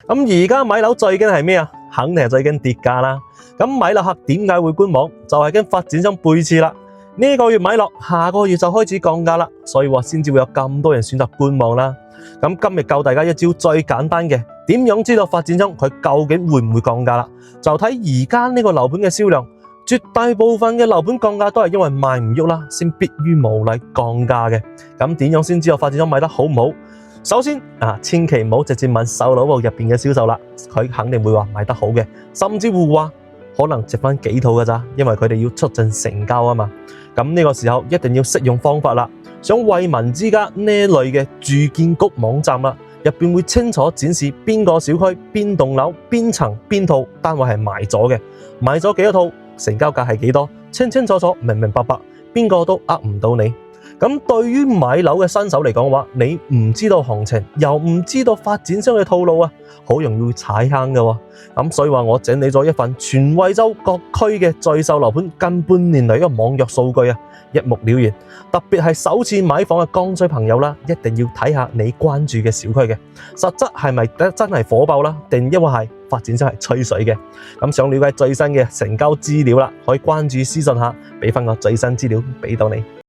咁而家米樓最驚係咩啊？肯定係最驚跌價啦。咁米樓客點解會觀望？就係驚發展商背刺啦。呢個月米落，下個月就開始降價啦，所以話先至會有咁多人選擇觀望啦。咁今日教大家一招最簡單嘅，點樣知道發展商佢究竟會唔會降價啦？就睇而家呢個樓盤嘅銷量，絕大部分嘅樓盤降價都係因為賣唔喐啦，先迫於無奈降價嘅。咁點樣先知道發展商賣得好唔好？首先千祈唔好直接問售樓部入邊嘅銷售啦，佢肯定會話賣得好嘅，甚至會話可能值翻幾套㗎咋，因為佢哋要促進成交啊嘛。咁呢個時候一定要識用方法啦。想惠民之家呢類嘅住建局網站啦，入邊會清楚展示邊個小區、邊棟樓、邊層、邊套單位係賣咗嘅，賣咗幾多套，成交價係幾多，清清楚楚、明明白白，邊個都呃唔到你。咁對於買樓嘅新手嚟講嘅話，你唔知道行情，又唔知道發展商嘅套路啊，好容易會踩坑㗎喎。咁所以話我整理咗一份全惠州各區嘅最售樓盤近半年嚟嘅網約數據啊，一目了然。特別係首次買房嘅剛需朋友啦，一定要睇下你關注嘅小區嘅實質係咪真係火爆啦，定抑或係發展商係吹水嘅。咁想了解最新嘅成交資料啦，可以關注私信下，俾翻個最新資料俾到你。